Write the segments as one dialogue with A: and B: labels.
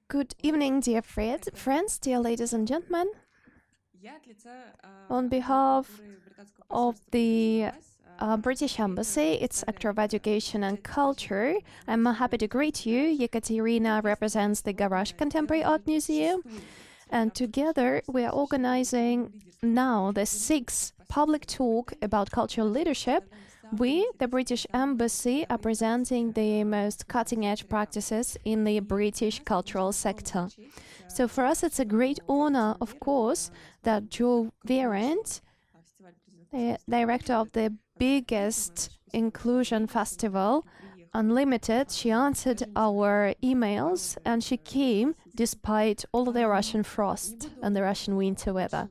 A: Good evening, dear friends, dear ladies and gentlemen. On behalf of the British Embassy, its Sector of Education and Culture, I'm happy to greet you. Yekaterina represents the Garage Contemporary Art Museum, and together we are organizing now the 6th public talk about cultural leadership. We, the British Embassy, are presenting the most cutting-edge practices in the British cultural sector. So for us, it's a great honor, of course, that Jo Verrent, the director of the biggest inclusion festival, Unlimited, she answered our emails and she came despite all of the Russian frost and the Russian winter weather.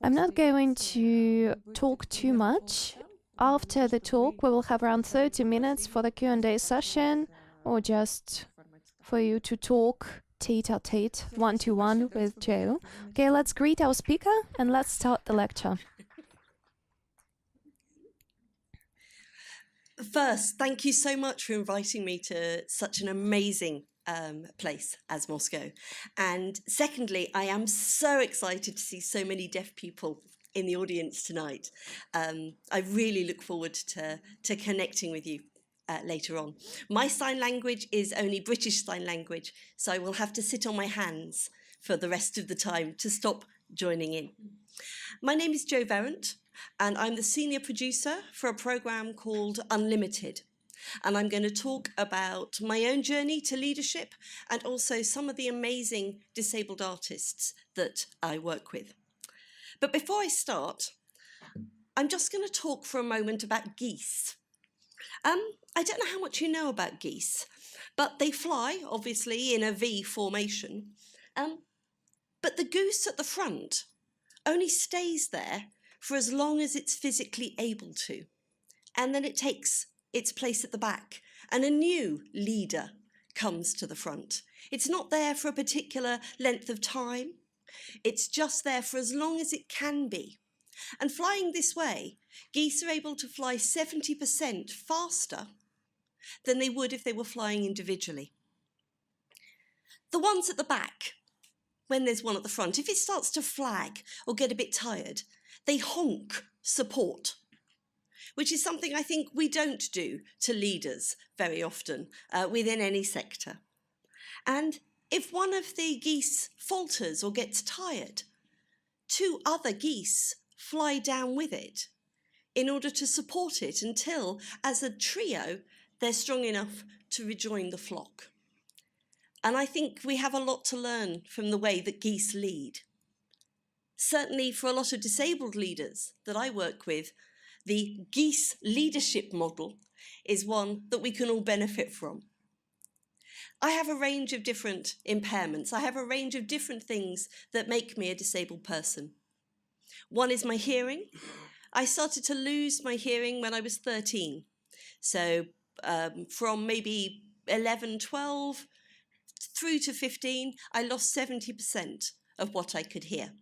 A: I'm not going to talk too much. After the talk, we will have around 30 minutes for the Q&A session, or just for you to talk tete-a-tete, one-to-one with Jo. Okay, let's greet our speaker and let's start the lecture.
B: First, thank you so much for inviting me to such an amazing place as Moscow. And secondly, I am so excited to see so many deaf people in the audience tonight. I really look forward to connecting with you later on. My sign language is only British Sign Language, so I will have to sit on my hands for the rest of the time to stop joining in. My name is Jo Verrent, and I'm the senior producer for a program called Unlimited. And I'm going to talk about my own journey to leadership and also some of the amazing disabled artists that I work with. But before I start, I'm just going to talk for a moment about geese. I don't know how much you know about geese, but they fly, obviously, in a V formation. But the goose at the front only stays there for as long as it's physically able to. And then it takes its place at the back, and a new leader comes to the front. It's not there for a particular length of time. It's just there for as long as it can be. And flying this way, geese are able to fly 70% faster than they would if they were flying individually. The ones at the back, when there's one at the front, if it starts to flag or get a bit tired, they honk support, which is something I think we don't do to leaders very often within any sector. And if one of the geese falters or gets tired, 2 other geese fly down with it in order to support it until, as a trio, they're strong enough to rejoin the flock. And I think we have a lot to learn from the way that geese lead. Certainly for a lot of disabled leaders that I work with, the geese leadership model is one that we can all benefit from. I have a range of different impairments. I have a range of different things that make me a disabled person. One is my hearing. I started to lose my hearing when I was 13. So from maybe 11, 12 through to 15, I lost 70% of what I could hear.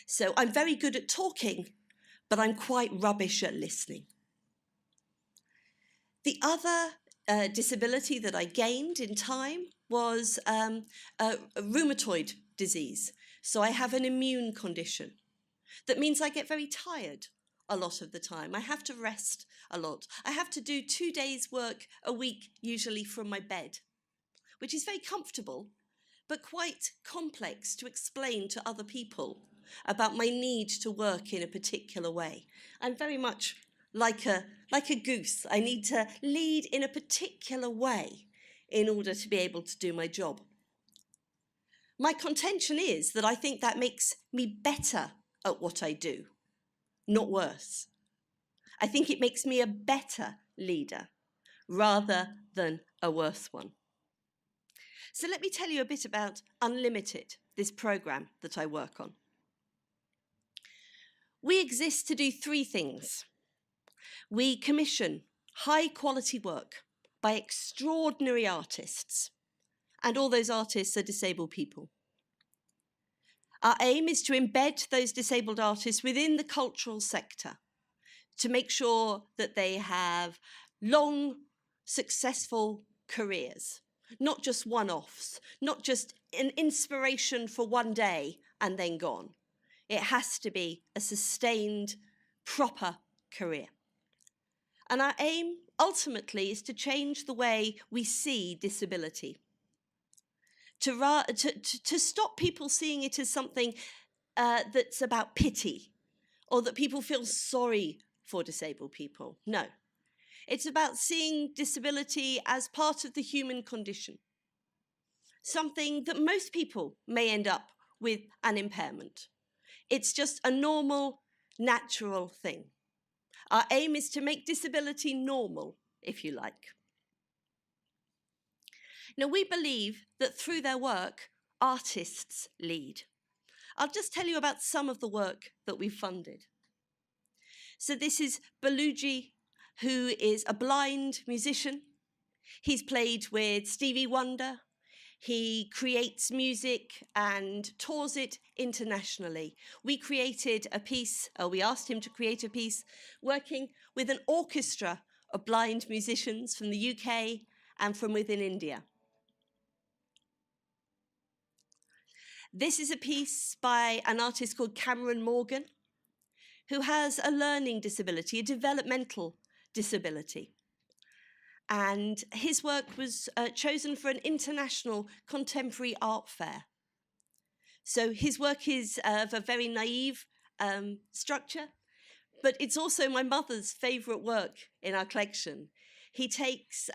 B: So I'm very good at talking, but I'm quite rubbish at listening. The other disability that I gained in time was a rheumatoid disease. So I have an immune condition. That means I get very tired a lot of the time. I have to rest a lot. I have to do 2 days work a week, usually from my bed, which is very comfortable, but quite complex to explain to other people about my need to work in a particular way. I'm very much like a goose. I need to lead in a particular way in order to be able to do my job. My contention is that I think that makes me better at what I do, not worse. I think it makes me a better leader rather than a worse one. So let me tell you a bit about Unlimited, this program that I work on. We exist to do 3 things. We commission high-quality work by extraordinary artists, and all those artists are disabled people. Our aim is to embed those disabled artists within the cultural sector to make sure that they have long, successful careers, not just one-offs, not just an inspiration for one day and then gone. It has to be a sustained, proper career. And our aim, ultimately, is to change the way we see disability, to stop people seeing it as something that's about pity, or that people feel sorry for disabled people. No, it's about seeing disability as part of the human condition, something that most people may end up with an impairment. It's just a normal, natural thing. Our aim is to make disability normal, if you like. Now, we believe that through their work, artists lead. I'll just tell you about some of the work that we've funded. So this is Balu Ji, who is a blind musician. He's played with Stevie Wonder. He creates music and tours it internationally. We created a piece, we asked him to create a piece working with an orchestra of blind musicians from the UK and from within India. This is a piece by an artist called Cameron Morgan, who has a learning disability, a developmental disability. And his work was chosen for an international contemporary art fair. So his work is of a very naive structure, but it's also my mother's favourite work in our collection. He takes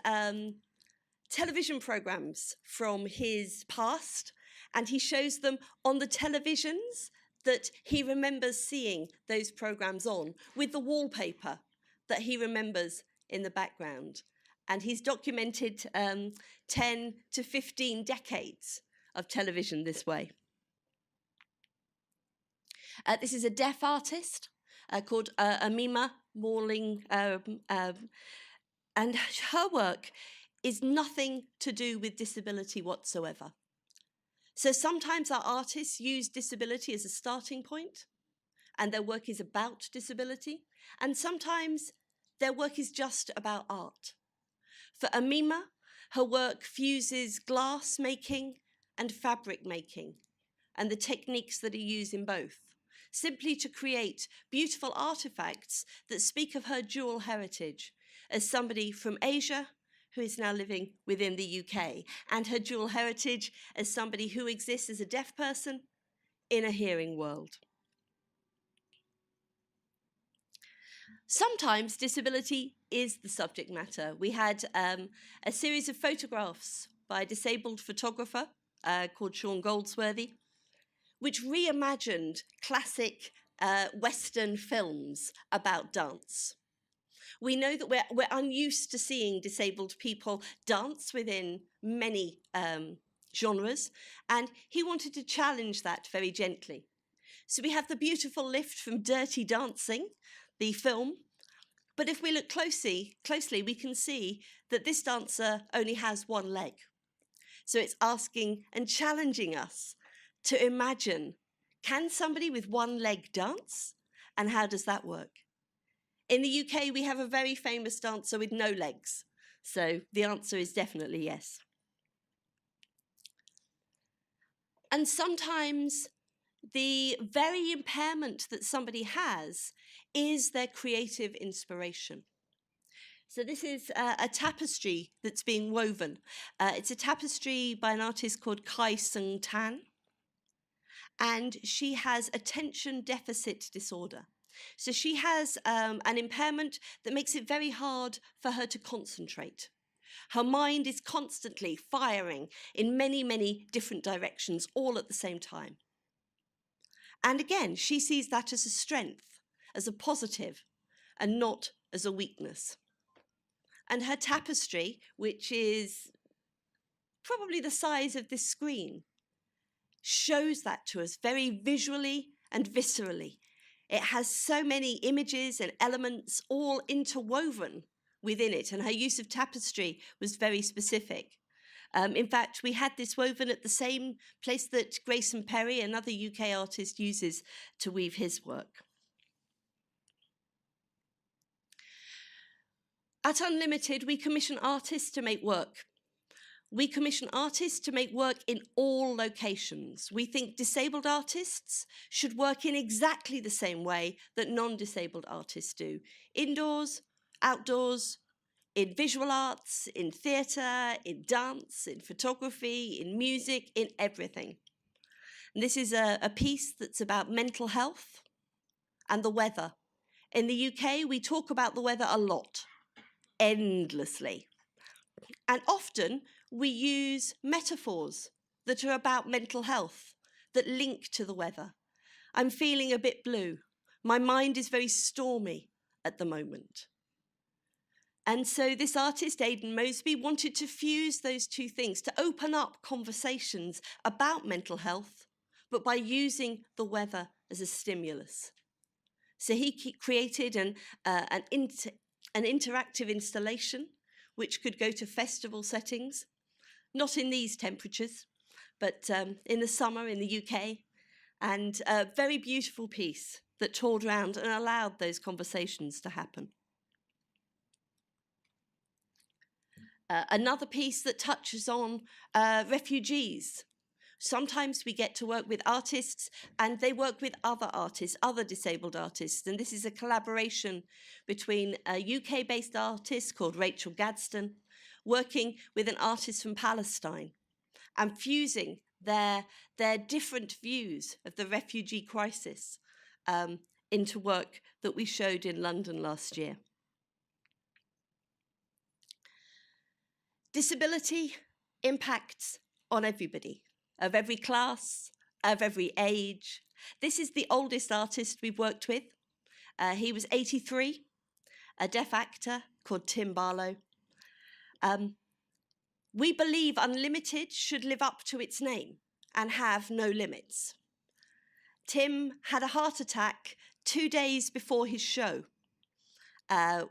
B: television programmes from his past, and he shows them on the televisions that he remembers seeing those programmes on, with the wallpaper that he remembers in the background. And he's documented 10 to 15 decades of television this way. This is a deaf artist called Mima Khan, and her work is nothing to do with disability whatsoever. So sometimes our artists use disability as a starting point, and their work is about disability, and sometimes their work is just about art. For Mima, her work fuses glass making and fabric making, and the techniques that are used in both, simply to create beautiful artifacts that speak of her dual heritage as somebody from Asia who is now living within the UK, and her dual heritage as somebody who exists as a deaf person in a hearing world. Sometimes disability is the subject matter. We had a series of photographs by a disabled photographer called Goldsworthy, which reimagined classic Western films about dance. We know that we're unused to seeing disabled people dance within many genres, and he wanted to challenge that very gently. So we have the beautiful lift from Dirty Dancing, the film, but if we look closely, we can see that this dancer only has one leg. So it's asking and challenging us to imagine, can somebody with one leg dance? And how does that work? In the UK, we have a very famous dancer with no legs. So the answer is definitely yes. And sometimes the very impairment that somebody has is their creative inspiration. So this is a tapestry that's being woven. It's a tapestry by an artist called Kai Sung Tan, and she has attention deficit disorder. So she has an impairment that makes it very hard for her to concentrate. Her mind is constantly firing in many, many different directions, all at the same time. And again, she sees that as a strength, as a positive, and not as a weakness. And her tapestry, which is probably the size of this screen, shows that to us very visually and viscerally. It has so many images and elements all interwoven within it, and her use of tapestry was very specific. In fact, we had this woven at the same place that Grayson Perry, another UK artist, uses to weave his work. At Unlimited, we commission artists to make work We commission artists to make work in all locations. We think disabled artists should work in exactly the same way that non-disabled artists do. Indoors, outdoors, in visual arts, in theatre, in dance, in photography, in music, in everything. And this is a piece that's about mental health and the weather. In the UK, we talk about the weather a lot, endlessly. And often we use metaphors that are about mental health, that link to the weather. I'm feeling a bit blue. My mind is very stormy at the moment. And so this artist, Aidan Mosby, wanted to fuse those two things, to open up conversations about mental health, but by using the weather as a stimulus. So he created an interactive installation which could go to festival settings, not in these temperatures, but in the summer in the UK, and a very beautiful piece that toured around and allowed those conversations to happen. Another piece that touches on refugees. Sometimes we get to work with artists and they work with other artists, other disabled artists. And this is a collaboration between a UK-based artist called Rachel Gadsden, working with an artist from Palestine and fusing their different views of the refugee crisis into work that we showed in London last year. Disability impacts on everybody, of every class, of every age. This is the oldest artist we've worked with. He was 83, a deaf actor called Tim Barlow. We believe Unlimited should live up to its name and have no limits. Tim had a heart attack 2 days before his show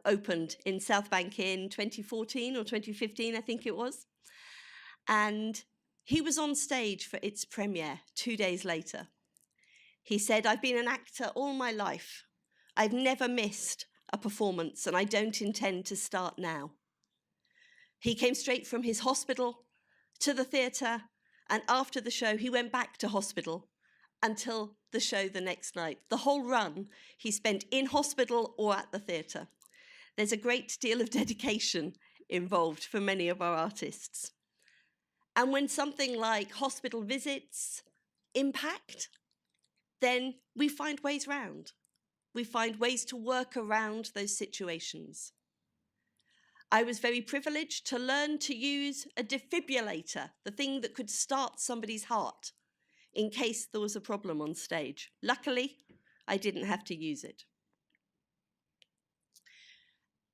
B: opened in South Bank in 2014 or 2015, I think it was. And he was on stage for its premiere 2 days later. He said, "I've been an actor all my life. I've never missed a performance and I don't intend to start now." He came straight from his hospital to the theatre, and after the show, he went back to hospital until the show the next night. The whole run he spent in hospital or at the theatre. There's a great deal of dedication involved for many of our artists. And when something like hospital visits impact, then we find ways round. We find ways to work around those situations. I was very privileged to learn to use a defibrillator, the thing that could start somebody's heart in case there was a problem on stage. Luckily, I didn't have to use it.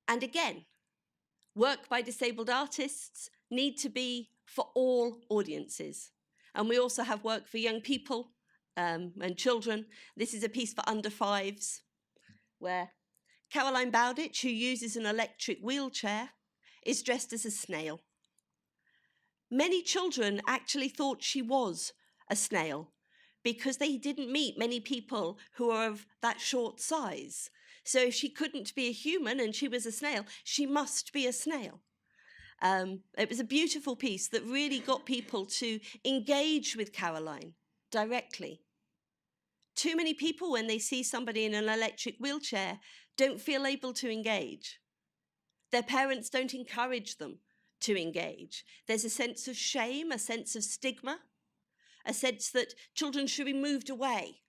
B: And again, work by disabled artists need to be for all audiences. And we also have work for young people and children. This is a piece for under fives, where Caroline Bowditch, who uses an electric wheelchair, is dressed as a snail. Many children actually thought she was a snail because they didn't meet many people who are of that short size. So if she couldn't be a human and she was a snail, she must be a snail. It was a beautiful piece that really got people to engage with Caroline directly. Too many people, when they see somebody in an electric wheelchair, don't feel able to engage. Their parents don't encourage them to engage. There's a sense of shame, a sense of stigma, a sense that children should be moved away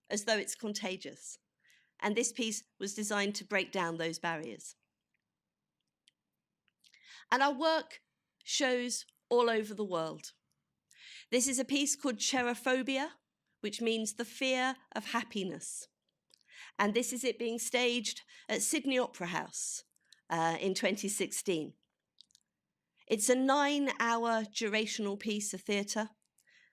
B: as though it's contagious. And this piece was designed to break down those barriers. And our work shows all over the world. This is a piece called Cherophobia, which means the fear of happiness. And this is it being staged at Sydney Opera House in 2016. It's a 9-hour durational piece of theatre,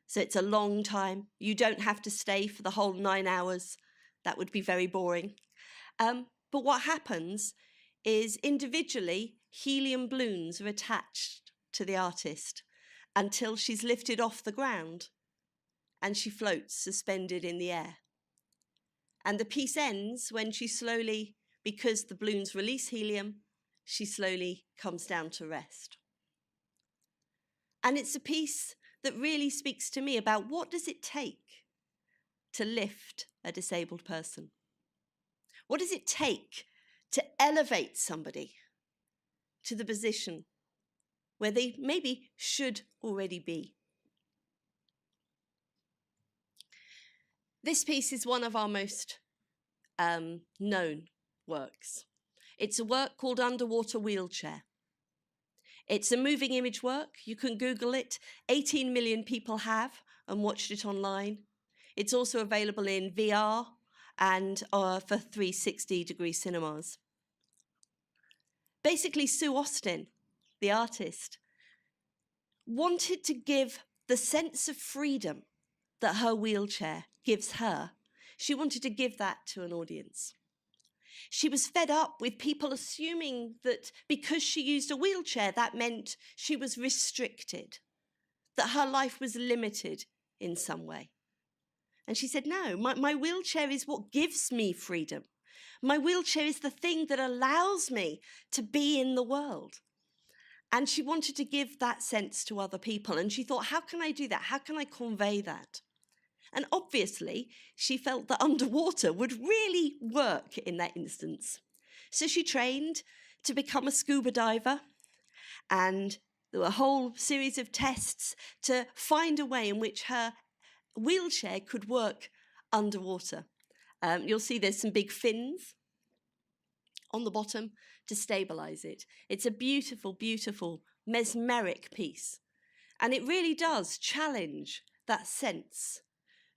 B: so it's a long time. You don't have to stay for the whole 9 hours. That would be very boring. But what happens is individually, helium balloons are attached to the artist until she's lifted off the ground and she floats suspended in the air. And the piece ends when she slowly, because the balloons release helium, she slowly comes down to rest. And it's a piece that really speaks to me about what does it take to lift a disabled person? What does it take to elevate somebody to the position where they maybe should already be? This piece is one of our most known works. It's a work called Underwater Wheelchair. It's a moving image work. You can Google it. 18 million people have and watched it online. It's also available in VR and for 360-degree cinemas. Basically, Sue Austin, the artist, wanted to give the sense of freedom that her wheelchair gives her. She wanted to give that to an audience. She was fed up with people assuming that because she used a wheelchair, that meant she was restricted, that her life was limited in some way. And she said, no, my wheelchair is what gives me freedom. My wheelchair is the thing that allows me to be in the world. And she wanted to give that sense to other people. And she thought, how can I do that? How can I convey that? And obviously, she felt that underwater would really work in that instance. So she trained to become a scuba diver, and there were a whole series of tests to find a way in which her wheelchair could work underwater. You'll see there's some big fins on the bottom to stabilize it. It's a beautiful, beautiful, mesmeric piece. And it really does challenge that sense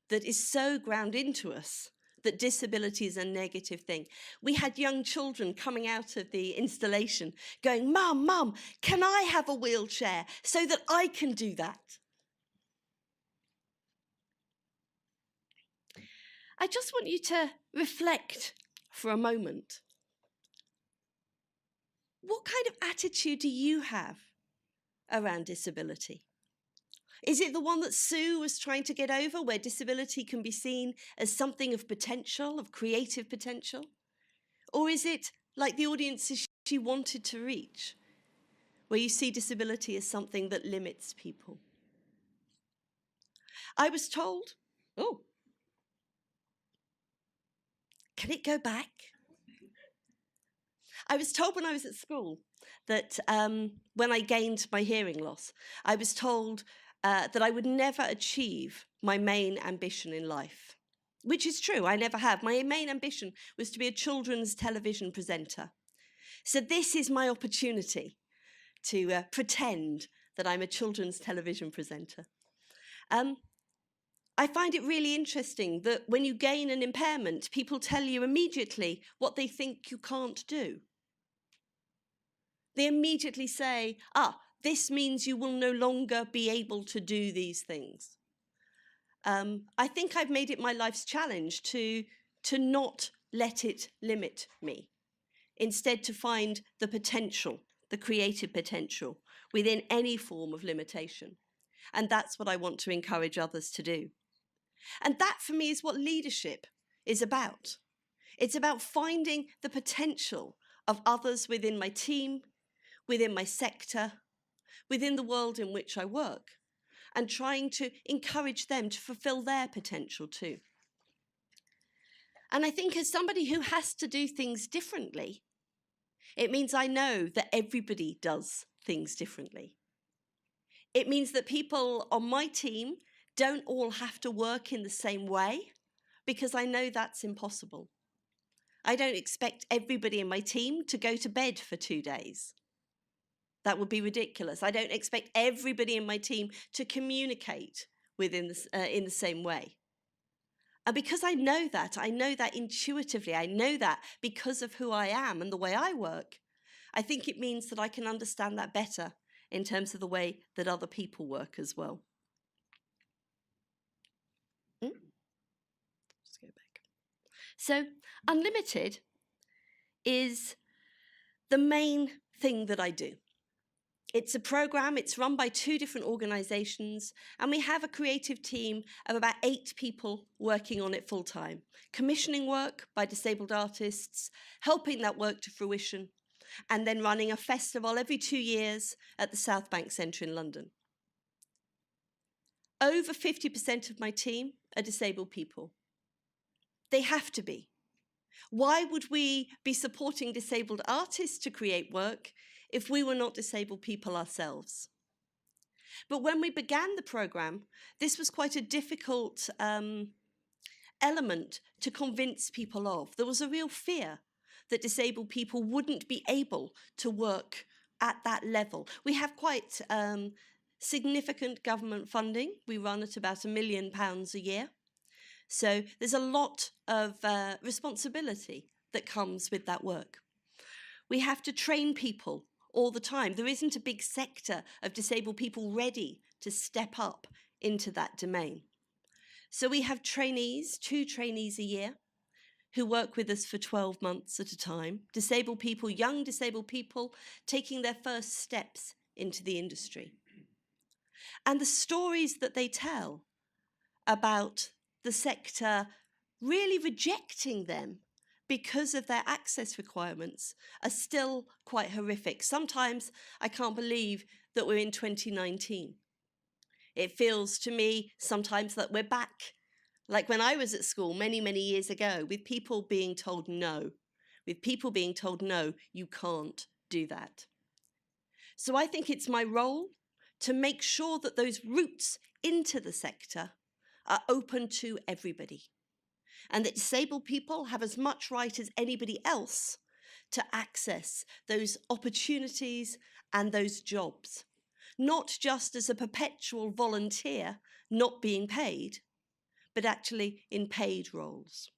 B: that is so ground into us that disability is a negative thing. We had young children coming out of the installation going, Mum, Mum, can I have a wheelchair so that I can do that? I just want you to reflect for a moment. What kind of attitude do you have around disability? Is it the one that Sue was trying to get over, where disability can be seen as something of potential, of creative potential? Or is it like the audiences she wanted to reach, where you see disability as something that limits people? I was told, oh, can it go back? I was told when I was at school that when I gained my hearing loss, I was told that I would never achieve my main ambition in life, which is true, I never have. My main ambition was to be a children's television presenter. So this is my opportunity to pretend that I'm a children's television presenter. I find it really interesting that when you gain an impairment, people tell you immediately what they think you can't do. They immediately say, this means you will no longer be able to do these things. I think I've made it my life's challenge to not let it limit me. Instead, to find the potential, the creative potential within any form of limitation. And that's what I want to encourage others to do. And that, for me, is what leadership is about. It's about finding the potential of others within my team, within my sector, within the world in which I work, and trying to encourage them to fulfill their potential too. And I think as somebody who has to do things differently, it means I know that everybody does things differently. It means that people on my team don't all have to work in the same way, because I know that's impossible. I don't expect everybody in my team to go to bed for 2 days. That would be ridiculous. I don't expect everybody in my team to communicate in the same way. And because I know that intuitively, I know that because of who I am and the way I work, I think it means that I can understand that better in terms of the way that other people work as well. Let's go back. So, Unlimited is the main thing that I do. It's a program, it's run by 2 different organizations, and we have a creative team of about 8 people working on it full time, commissioning work by disabled artists, helping that work to fruition, and then running a festival every 2 years at the South Bank Centre in London. Over 50% of my team are disabled people. They have to be. Why would we be supporting disabled artists to create work if we were not disabled people ourselves? But when we began the programme, this was quite a difficult element to convince people of. There was a real fear that disabled people wouldn't be able to work at that level. We have quite significant government funding. We run at about £1 million a year. So there's a lot of responsibility that comes with that work. We have to train people all the time. There isn't a big sector of disabled people ready to step up into that domain. So we have trainees, 2 trainees a year, who work with us for 12 months at a time. Disabled people, young disabled people, taking their first steps into the industry. And the stories that they tell about the sector really rejecting them because of their access requirements are still quite horrific. Sometimes I can't believe that we're in 2019. It feels to me sometimes that we're back, like when I was at school many, many years ago, with people being told no, you can't do that. So I think it's my role to make sure that those routes into the sector are open to everybody, and that disabled people have as much right as anybody else to access those opportunities and those jobs, not just as a perpetual volunteer not being paid, but actually in paid roles.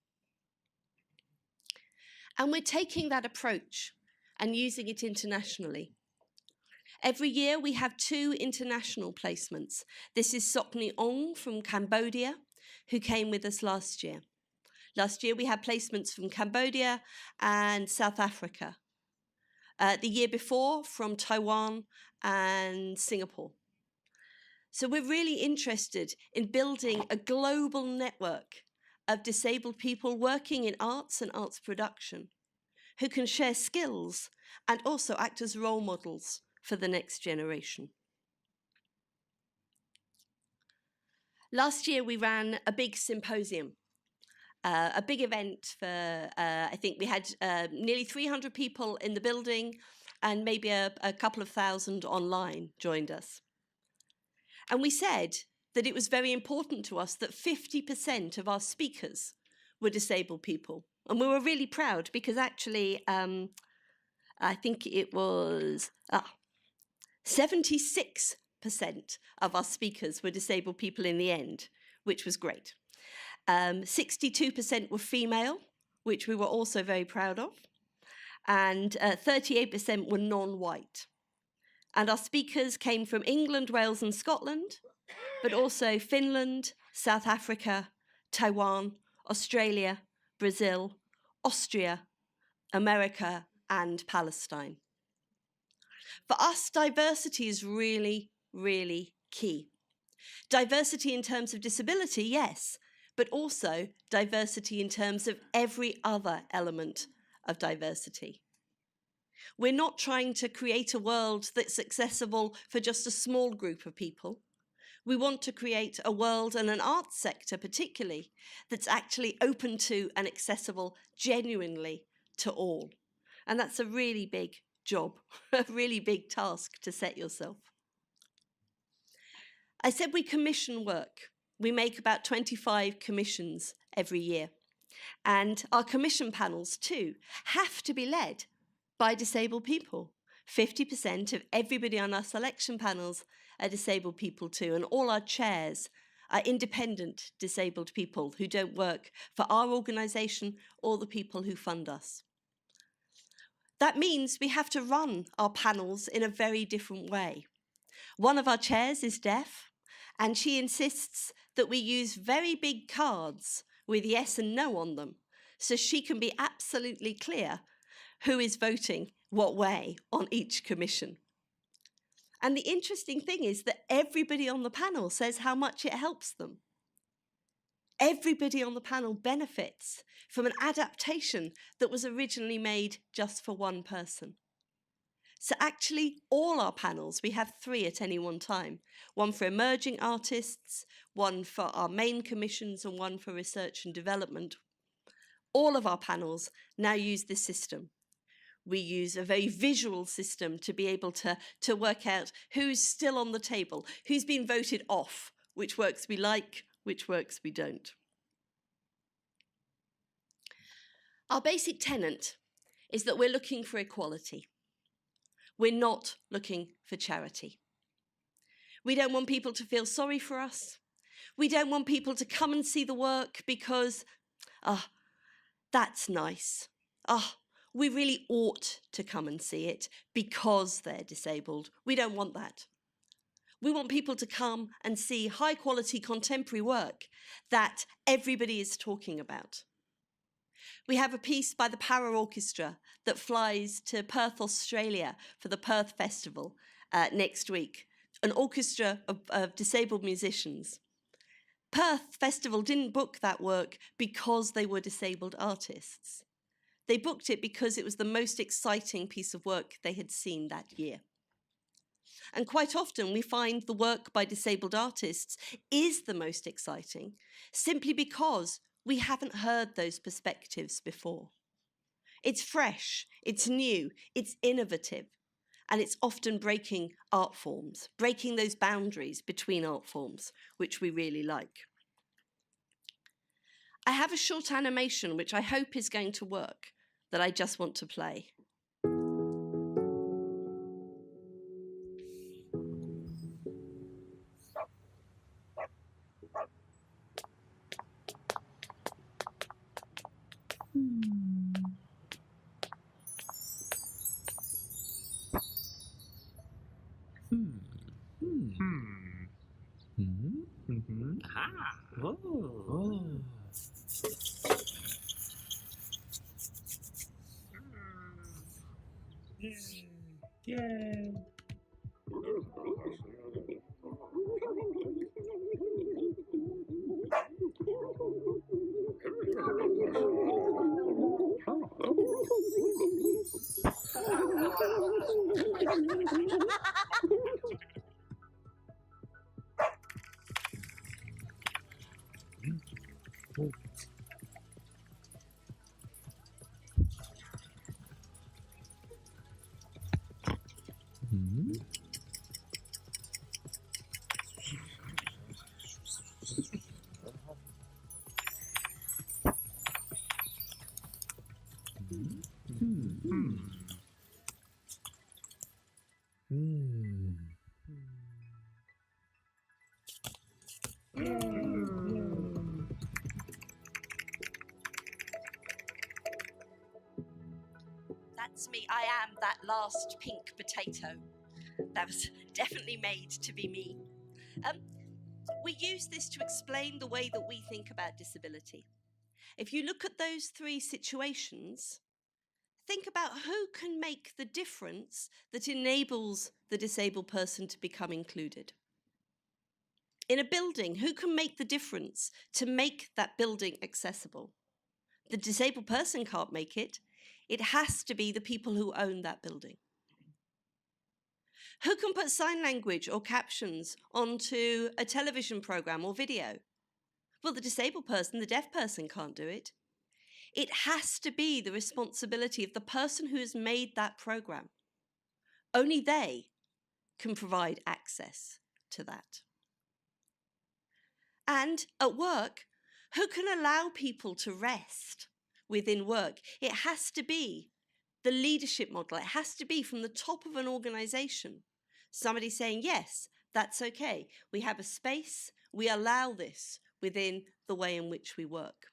B: And we're taking that approach and using it internationally. Every year we have 2 international placements. This is Sokni Ong from Cambodia, who came with us last year. Last year we had placements from Cambodia and South Africa. The year before from Taiwan and Singapore. So we're really interested in building a global network of disabled people working in arts and arts production who can share skills and also act as role models for the next generation. Last year we ran a big symposium, a big event for, I think we had nearly 300 people in the building and maybe a couple of thousand online joined us. And we said that it was very important to us that 50% of our speakers were disabled people. And we were really proud because actually, I think it was 76% of our speakers were disabled people in the end, which was great. 62% were female, which we were also very proud of. And 38% were non-white. And our speakers came from England, Wales and Scotland, but also Finland, South Africa, Taiwan, Australia, Brazil, Austria, America and Palestine. For us, diversity is really, really key. Diversity in terms of disability, yes, but also diversity in terms of every other element of diversity. We're not trying to create a world that's accessible for just a small group of people. We want to create a world and an arts sector particularly that's actually open to and accessible genuinely to all. And that's a really big job, a really big task to set yourself. I said we commission work. We make about 25 commissions every year. And our commission panels too have to be led by disabled people. 50% of everybody on our selection panels are disabled people too, and all our chairs are independent disabled people who don't work for our organisation or the people who fund us. That means we have to run our panels in a very different way. One of our chairs is deaf, and she insists that we use very big cards with yes and no on them, so she can be absolutely clear who is voting what way on each commission. And the interesting thing is that everybody on the panel says how much it helps them. Everybody on the panel benefits from an adaptation that was originally made just for one person. So actually all our panels, we have 3 at any one time. One for emerging artists, one for our main commissions, and one for research and development. All of our panels now use this system. We use a very visual system to be able to work out who's still on the table, who's been voted off, which works we like, which works we don't. Our basic tenet is that we're looking for equality. We're not looking for charity. We don't want people to feel sorry for us. We don't want people to come and see the work because, that's nice. We really ought to come and see it because they're disabled. We don't want that. We want people to come and see high quality contemporary work that everybody is talking about. We have a piece by the Para Orchestra that flies to Perth, Australia for the Perth Festival next week, an orchestra of disabled musicians. Perth Festival didn't book that work because they were disabled artists. They booked it because it was the most exciting piece of work they had seen that year. And quite often we find the work by disabled artists is the most exciting simply because we haven't heard those perspectives before. It's fresh, it's new, it's innovative, and it's often breaking art forms, breaking those boundaries between art forms, which we really like. I have a short animation which I hope is going to work that I just want to play. That's me. I am that last pink potato. That was definitely made to be me. We use this to explain the way that we think about disability. If you look at those 3 situations, think about who can make the difference that enables the disabled person to become included. In a building, who can make the difference to make that building accessible? The disabled person can't make it. It has to be the people who own that building. Who can put sign language or captions onto a television program or video? Well, the disabled person, the deaf person can't do it. It has to be the responsibility of the person who has made that program. Only they can provide access to that. And at work, who can allow people to rest within work? It has to be the leadership model. It has to be from the top of an organization. Somebody saying, yes, that's okay. We have a space. We allow this within the way in which we work.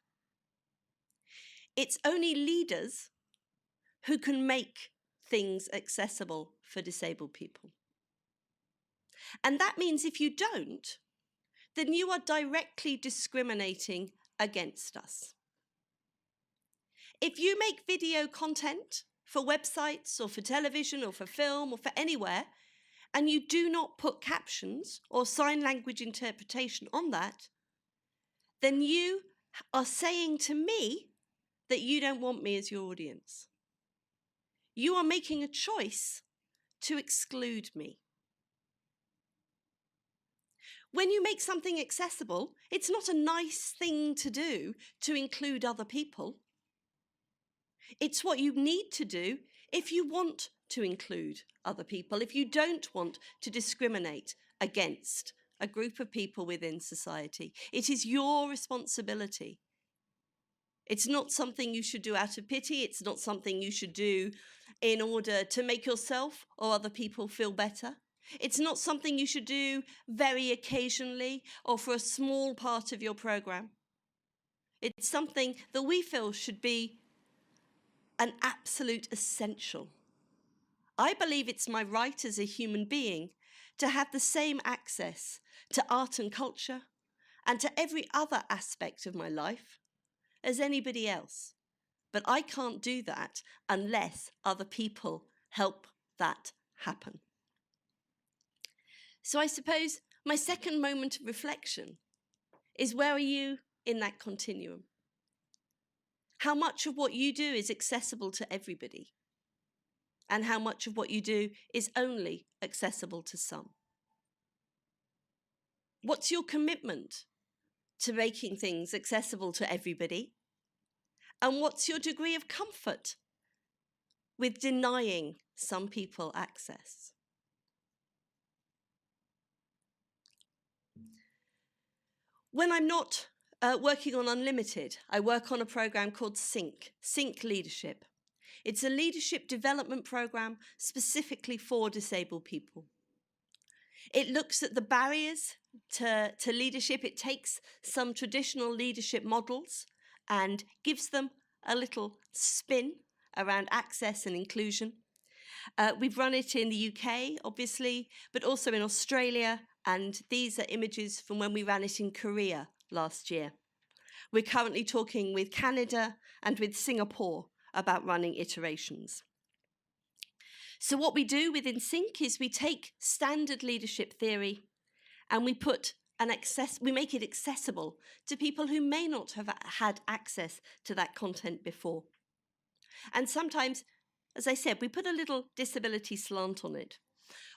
B: It's only leaders who can make things accessible for disabled people. And that means if you don't, then you are directly discriminating against us. If you make video content for websites or for television or for film or for anywhere, and you do not put captions or sign language interpretation on that, then you are saying to me that you don't want me as your audience. You are making a choice to exclude me. When you make something accessible, it's not a nice thing to do to include other people. It's what you need to do if you want to include other people, if you don't want to discriminate against a group of people within society. It is your responsibility. It's not something you should do out of pity. It's not something you should do in order to make yourself or other people feel better. It's not something you should do very occasionally or for a small part of your program. It's something that we feel should be an absolute essential. I believe it's my right as a human being to have the same access to art and culture and to every other aspect of my life as anybody else. But I can't do that unless other people help that happen. So I suppose my second moment of reflection is, where are you in that continuum? How much of what you do is accessible to everybody? And how much of what you do is only accessible to some? What's your commitment to making things accessible to everybody? And what's your degree of comfort with denying some people access? When I'm not working on Unlimited, I work on a program called Sync Leadership. It's a leadership development program specifically for disabled people. It looks at the barriers to leadership. It takes some traditional leadership models and gives them a little spin around access and inclusion. We've run it in the UK, obviously, but also in Australia, and these are images from when we ran it in Korea last year. We're currently talking with Canada and with Singapore about running iterations. So what we do within Sync is we take standard leadership theory and we make it accessible to people who may not have had access to that content before. And sometimes, as I said, we put a little disability slant on it.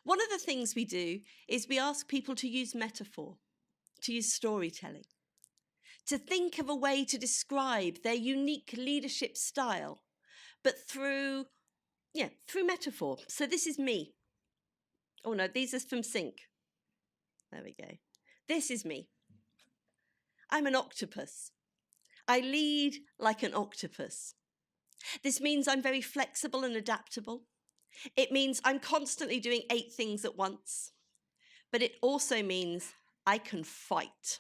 B: One of the things we do is we ask people to use metaphor, to use storytelling, to think of a way to describe their unique leadership style, but through metaphor. So this is me. Oh no, these are from Sync. There we go. This is me. I'm an octopus. I lead like an octopus. This means I'm very flexible and adaptable. It means I'm constantly doing 8 things at once. But it also means I can fight.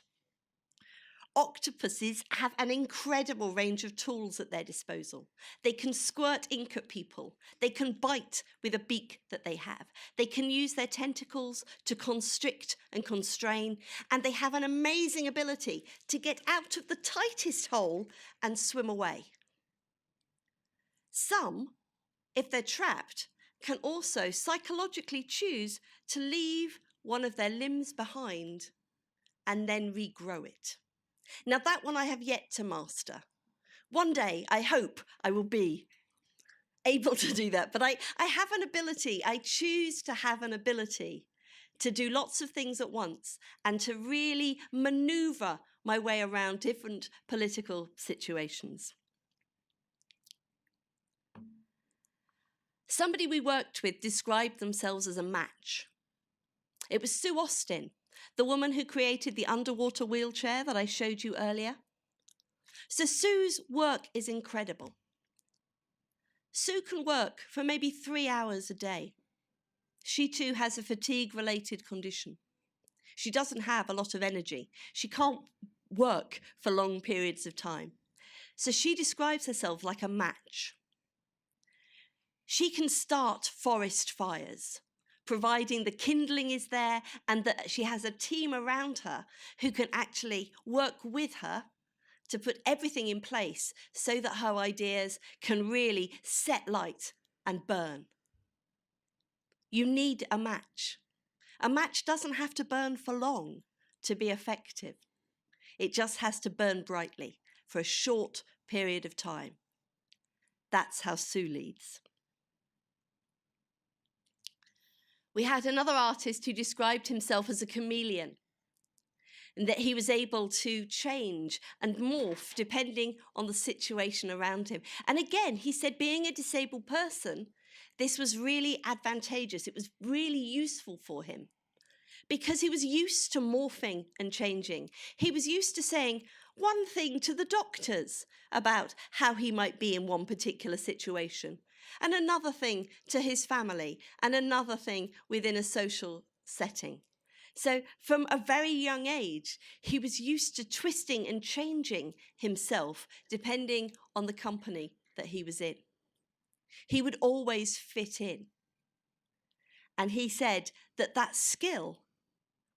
B: Octopuses have an incredible range of tools at their disposal. They can squirt ink at people. They can bite with a beak that they have. They can use their tentacles to constrict and constrain. And they have an amazing ability to get out of the tightest hole and swim away. Some, if they're trapped, can also psychologically choose to leave one of their limbs behind and then regrow it. Now, that one I have yet to master. One day, I hope I will be able to do that. But I have an ability, I choose to have an ability to do lots of things at once and to really maneuver my way around different political situations. Somebody we worked with described themselves as a match. It was Sue Austin, the woman who created the underwater wheelchair that I showed you earlier. So Sue's work is incredible. Sue can work for maybe 3 hours a day. She too has a fatigue-related condition. She doesn't have a lot of energy. She can't work for long periods of time. So she describes herself like a match. She can start forest fires, providing the kindling is there and that she has a team around her who can actually work with her to put everything in place so that her ideas can really set light and burn. You need a match. A match doesn't have to burn for long to be effective. It just has to burn brightly for a short period of time. That's how Sue leads. We had another artist who described himself as a chameleon, and that he was able to change and morph depending on the situation around him. And again, he said being a disabled person, this was really advantageous. It was really useful for him because he was used to morphing and changing. He was used to saying one thing to the doctors about how he might be in one particular situation, and another thing to his family, and another thing within a social setting. So from a very young age, he was used to twisting and changing himself depending on the company that he was in. He would always fit in. And he said that that skill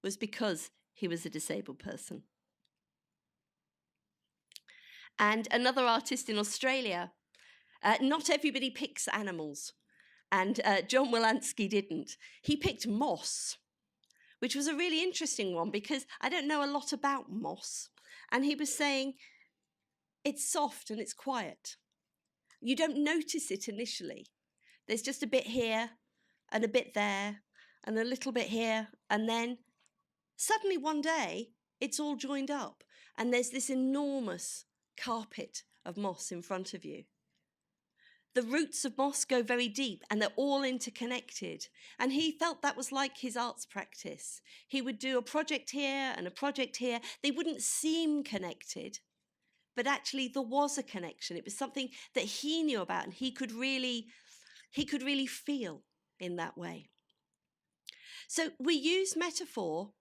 B: was because he was a disabled person. And another artist in Australia, not everybody picks animals, and John Wolanski didn't. He picked moss, which was a really interesting one because I don't know a lot about moss. And he was saying, it's soft and it's quiet. You don't notice it initially. There's just a bit here and a bit there and a little bit here. And then suddenly one day, it's all joined up. And there's this enormous carpet of moss in front of you. The roots of moss go very deep and they're all interconnected. And he felt that was like his arts practice. He would do a project here and a project here. They wouldn't seem connected, but actually there was a connection. It was something that he knew about and he could really feel in that way. So we use metaphor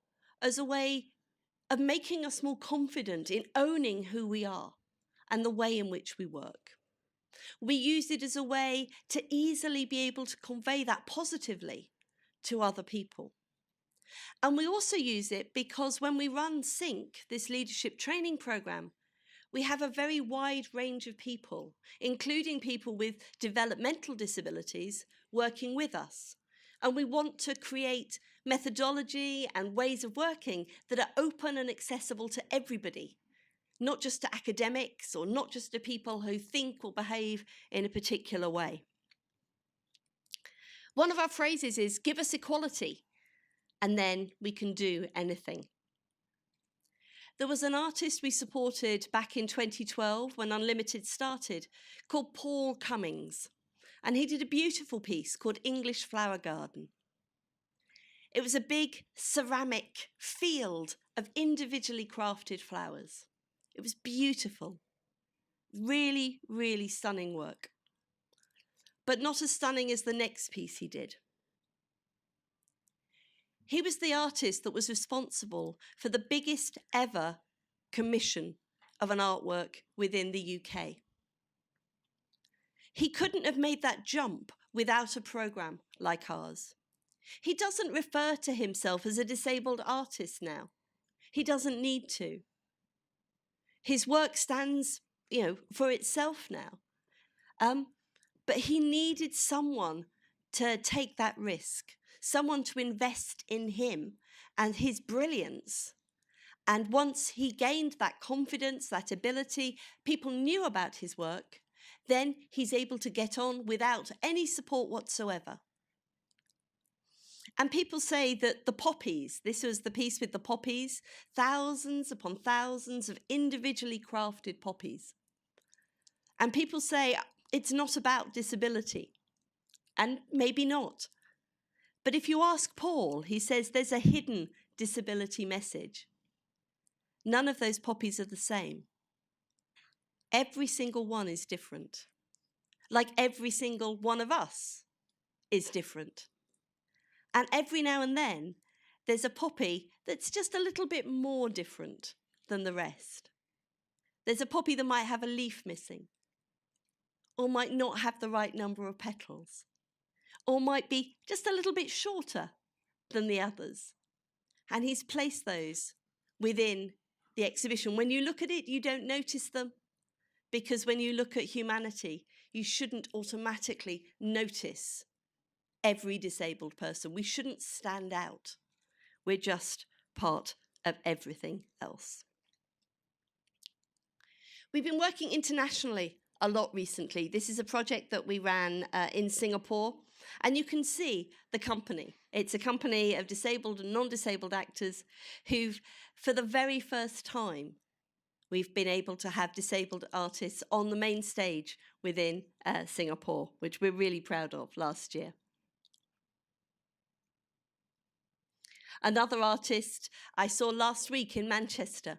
B: as a way of making us more confident in owning who we are and the way in which we work. We use it as a way to easily be able to convey that positively to other people. And we also use it because when we run SYNC, this leadership training program, we have a very wide range of people, including people with developmental disabilities, working with us. And we want to create methodology and ways of working that are open and accessible to everybody, not just to academics or not just to people who think or behave in a particular way. One of our phrases is, give us equality, and then we can do anything. There was an artist we supported back in 2012 when Unlimited started called Paul Cummings, and he did a beautiful piece called English Flower Garden. It was a big ceramic field of individually crafted flowers. It was beautiful, really, really stunning work, but not as stunning as the next piece he did. He was the artist that was responsible for the biggest ever commission of an artwork within the UK. He couldn't have made that jump without a program like ours. He doesn't refer to himself as a disabled artist now. He doesn't need to. His work stands, for itself now. But he needed someone to take that risk, someone to invest in him and his brilliance. And once he gained that confidence, that ability, people knew about his work, then he's able to get on without any support whatsoever. And people say that the poppies, this was the piece with the poppies, thousands upon thousands of individually crafted poppies. And people say it's not about disability, and maybe not. But if you ask Paul, he says there's a hidden disability message. None of those poppies are the same. Every single one is different, like every single one of us is different. And every now and then, there's a poppy that's just a little bit more different than the rest. There's a poppy that might have a leaf missing, or might not have the right number of petals, or might be just a little bit shorter than the others. And he's placed those within the exhibition. When you look at it, you don't notice them, because when you look at humanity, you shouldn't automatically notice every disabled person. We shouldn't stand out. We're just part of everything else. We've been working internationally a lot recently. This is a project that we ran in Singapore, And you can see the company. It's a company of disabled and non-disabled actors who've, for the very first time, we've been able to have disabled artists on the main stage within Singapore, which we're really proud of last year. Another artist I saw last week in Manchester.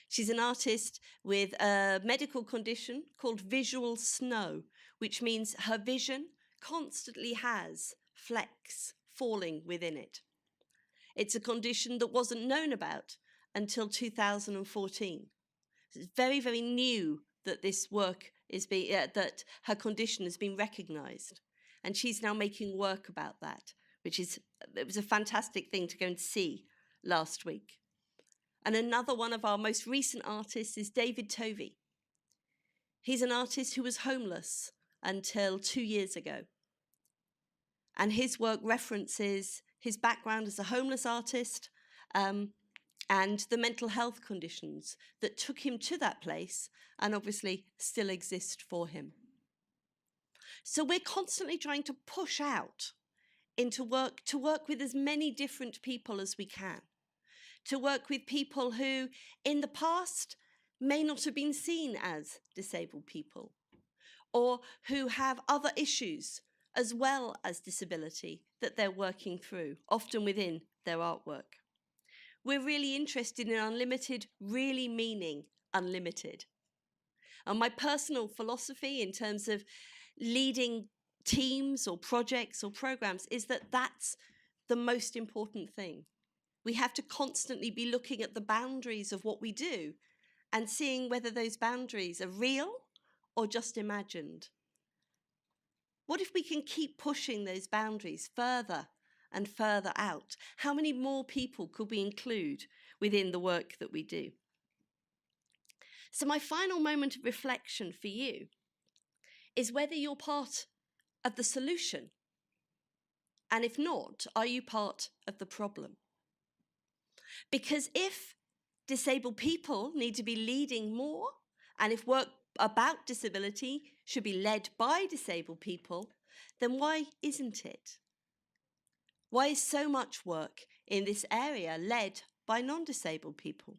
B: She's an artist with a medical condition called visual snow, which means her vision constantly has flecks falling within it. It's a condition that wasn't known about until 2014. It's very, very new that this work is that her condition has been recognised, and she's now making work about that, it was a fantastic thing to go and see last week. And another one of our most recent artists is David Tovey. He's an artist who was homeless until 2 years ago. And his work references his background as a homeless artist and the mental health conditions that took him to that place and obviously still exist for him. So we're constantly trying to push out to work with as many different people as we can, to work with people who in the past may not have been seen as disabled people, or who have other issues as well as disability that they're working through, often within their artwork. We're really interested in unlimited, really meaning unlimited. And my personal philosophy in terms of leading teams or projects or programs is that that's the most important thing. We have to constantly be looking at the boundaries of what we do and seeing whether those boundaries are real or just imagined. What if we can keep pushing those boundaries further and further out? How many more people could we include within the work that we do? So my final moment of reflection for you is whether you're part of the solution. And if not, are you part of the problem? Because if disabled people need to be leading more, and if work about disability should be led by disabled people, then why isn't it? Why is so much work in this area led by non-disabled people?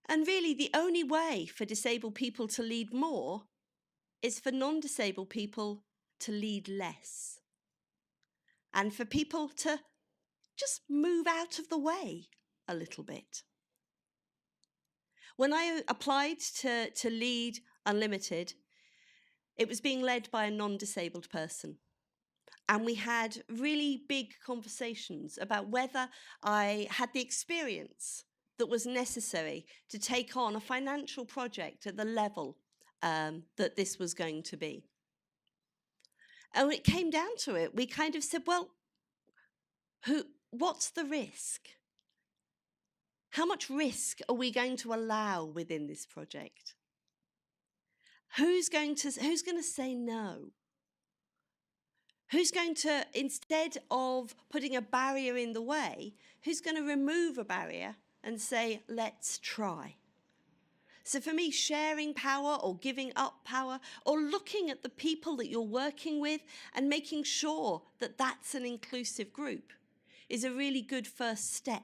B: And really, the only way for disabled people to lead more is for non-disabled people to lead less. And for people to just move out of the way a little bit. When I applied to lead Unlimited, it was being led by a non-disabled person. And we had really big conversations about whether I had the experience that was necessary to take on a financial project at the level that this was going to be. And when it came down to it, we kind of said, well, what's the risk? How much risk are we going to allow within this project? Who's going to say no? Who's going to, instead of putting a barrier in the way, who's going to remove a barrier and say, let's try? So for me, sharing power or giving up power or looking at the people that you're working with and making sure that that's an inclusive group is a really good first step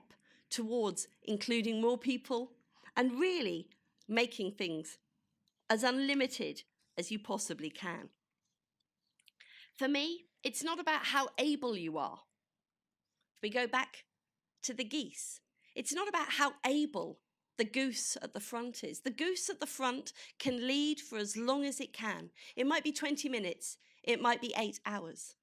B: towards including more people and really making things as unlimited as you possibly can. For me, it's not about how able you are. If we go back to the geese, it's not about how able the goose at the front is. The goose at the front can lead for as long as it can. It might be 20 minutes, it might be 8 hours.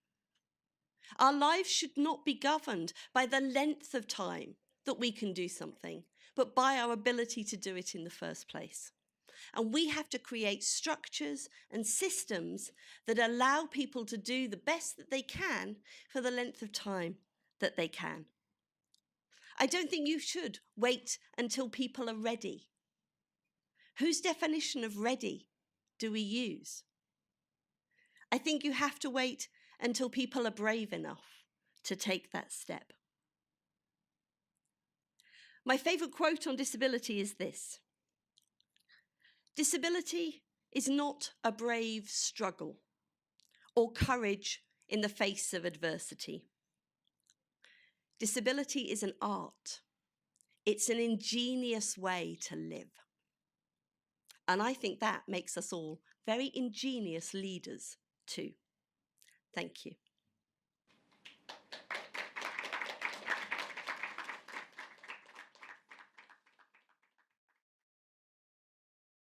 B: Our lives should not be governed by the length of time that we can do something, but by our ability to do it in the first place. And we have to create structures and systems that allow people to do the best that they can for the length of time that they can. I don't think you should wait until people are ready. Whose definition of ready do we use? I think you have to wait until people are brave enough to take that step. My favourite quote on disability is this: disability is not a brave struggle or courage in the face of adversity. Disability is an art. It's an ingenious way to live. And I think that makes us all very ingenious leaders too. Thank you.